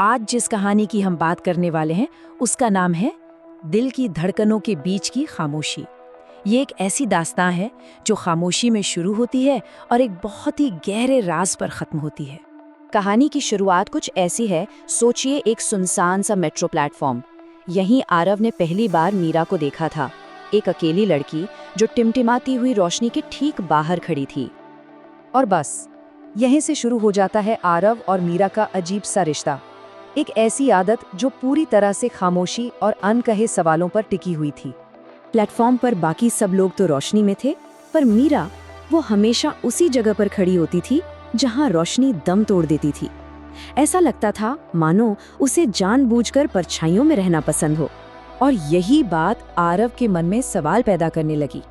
आज जिस कहानी की हम बात करने वाले हैं उसका नाम है दिल की धड़कनों के बीच की खामोशी। ये एक ऐसी दास्तां है जो खामोशी में शुरू होती है और एक बहुत ही गहरे राज पर खत्म होती है। कहानी की शुरुआत कुछ ऐसी है। सोचिए एक सुनसान सा मेट्रो प्लेटफॉर्म। यहीं आरव ने पहली बार मीरा को देखा था, एक अकेली लड़की जो टिमटिमाती हुई रोशनी के ठीक बाहर खड़ी थी। और बस यहीं से शुरू हो जाता है आरव और मीरा का अजीब सा रिश्ता। एक ऐसी आदत जो पूरी तरह से खामोशी और अनकहे सवालों पर टिकी हुई थी। प्लेटफॉर्म पर बाकी सब लोग तो रोशनी में थे, पर मीरा वो हमेशा उसी जगह पर खड़ी होती थी जहां रोशनी दम तोड़ देती थी। ऐसा लगता था मानो उसे जानबूझकर परछाइयों में रहना पसंद हो। और यही बात आरव के मन में सवाल पैदा करने लगी।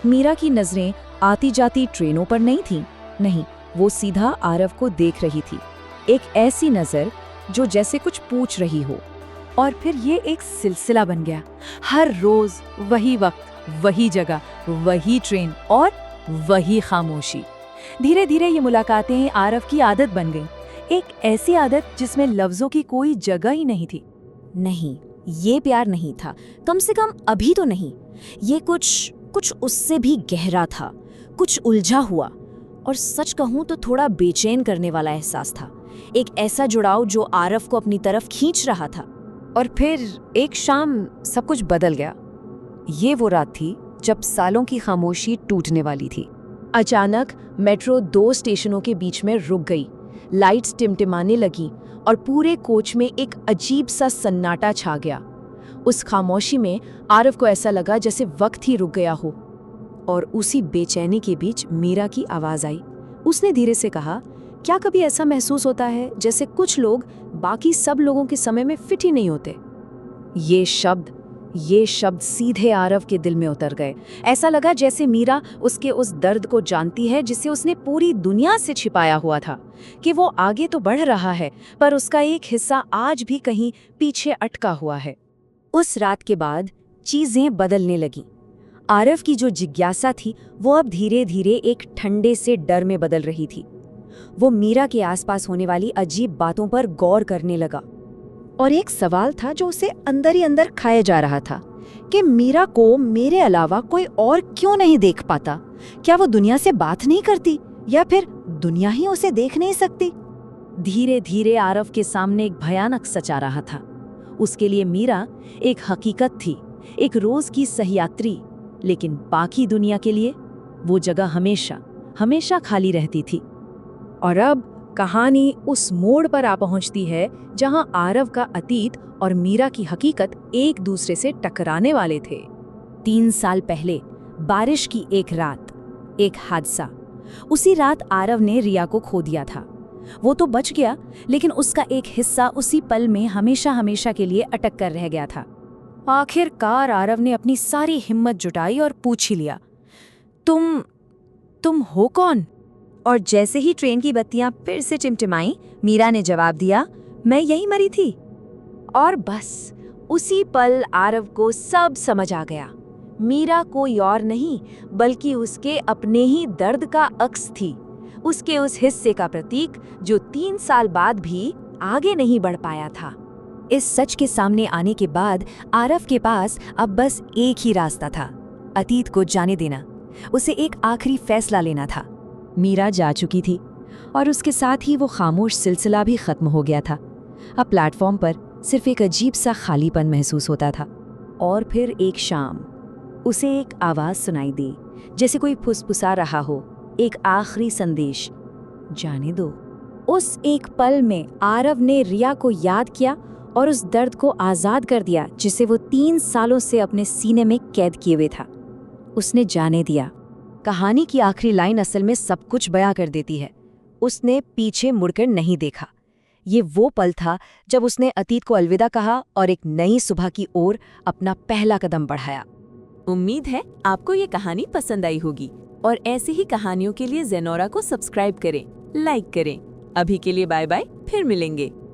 मीरा की नजरें आती जाती ट्रेनों पर नहीं थीं, नहीं, वो सीधा आरव को देख रही थी। एक ऐसी नजर जो जैसे कुछ पूछ रही हो। और फिर ये एक सिलसिला बन गया। हर रोज वही वक्त, वही जगह, वही ट्रेन और वही खामोशी। धीरे धीरे ये मुलाकातें आरव की आदत बन गईं। एक ऐसी आदत जिसमें लफ्जों की कोई जगह ही नहीं थी। नहीं, ये प्यार नहीं था, कम से कम अभी तो नहीं। ये कुछ उससे भी गहरा था, कुछ उलझा हुआ और सच कहूं तो थोड़ा बेचैन करने वाला एहसास था। एक ऐसा जुड़ाव जो आरव को अपनी तरफ खींच रहा था। और फिर एक शाम सब कुछ बदल गया। ये वो रात थी जब सालों की खामोशी टूटने वाली थी। अचानक मेट्रो 2 स्टेशनों के बीच में रुक गई। लाइट्स टिमटिमाने लगी और पूरे कोच में एक अजीब सा सन्नाटा छा गया। उस खामोशी में आरव को ऐसा लगा जैसे वक्त ही रुक गया हो। और उसी बेचैनी के बीच मीरा की आवाज आई। उसने धीरे से कहा, क्या कभी ऐसा महसूस होता है जैसे कुछ लोग बाकी सब लोगों के समय में फिट ही नहीं होते? ये शब्द सीधे आरव के दिल में उतर गए। ऐसा लगा जैसे मीरा उसके उस दर्द को जानती है जिसे उसने पूरी दुनिया से छिपाया हुआ था, कि वो आगे तो बढ़ रहा है पर उसका एक हिस्सा आज भी कहीं पीछे अटका हुआ है। उस रात के बाद चीजें बदलने लगीं। आरव की जो जिज्ञासा थी वो अब धीरे धीरे एक ठंडे से डर में बदल रही थी। वो मीरा के आसपास होने वाली अजीब बातों पर गौर करने लगा। और एक सवाल था जो उसे अंदर ही अंदर खाया जा रहा था कि मीरा को मेरे अलावा कोई और क्यों नहीं देख पाता? क्या वो दुनिया से बात नहीं करती या फिर दुनिया ही उसे देख नहीं सकती? धीरे धीरे आरव के सामने एक भयानक सच आ रहा था। उसके लिए मीरा एक हकीकत थी, एक रोज की सहयात्री, लेकिन बाकी दुनिया के लिए वो जगह हमेशा खाली रहती थी। और अब कहानी उस मोड़ पर आ पहुंचती है जहां आरव का अतीत और मीरा की हकीकत एक दूसरे से टकराने वाले थे। 3 साल पहले बारिश की एक रात, एक हादसा। उसी रात आरव ने रिया को खो दिया था। वो तो बच गया, लेकिन उसका एक हिस्सा उसी पल में हमेशा के लिए अटक कर रह गया था। आखिरकार आरव ने अपनी सारी हिम्मत जुटाई और पूछ ही लिया, तुम हो कौन? और जैसे ही ट्रेन की बत्तियां फिर से टिमटिमाईं, मीरा ने जवाब दिया, मैं यही मरी थी। और बस उसी पल आरव को सब समझ आ गया। मीरा कोई और नहीं बल्कि उसके अपने ही दर्द का अक्स थी, उसके उस हिस्से का प्रतीक जो 3 साल बाद भी आगे नहीं बढ़ पाया था। इस सच के सामने आने के बाद आरव के पास अब बस एक ही रास्ता था, अतीत को जाने देना। उसे एक आखिरी फैसला लेना था। मीरा जा चुकी थी और उसके साथ ही वो खामोश सिलसिला भी खत्म हो गया था। अब प्लेटफॉर्म पर सिर्फ एक अजीब सा खालीपन महसूस होता था। और फिर एक शाम उसे एक आवाज सुनाई दी, जैसे कोई फुसफुसा रहा हो, एक आखिरी संदेश, जाने दो। उस एक पल में आरव ने रिया को याद किया और उस दर्द को आजाद कर दिया जिसे वो 3 सालों से अपने सीने में कैद किए हुए था। उसने जाने दिया। कहानी की आखिरी लाइन असल में सब कुछ बयां कर देती है। उसने पीछे मुड़कर नहीं देखा। ये वो पल था जब उसने अतीत को अलविदा कहा और एक नई सुबह की ओर अपना पहला कदम बढ़ाया। उम्मीद है आपको ये कहानी पसंद आई होगी और ऐसी ही कहानियों के लिए ज़ेनोरा को सब्सक्राइब करें, लाइक करें। अभी के लिए बाय बाय, फिर मिलेंगे।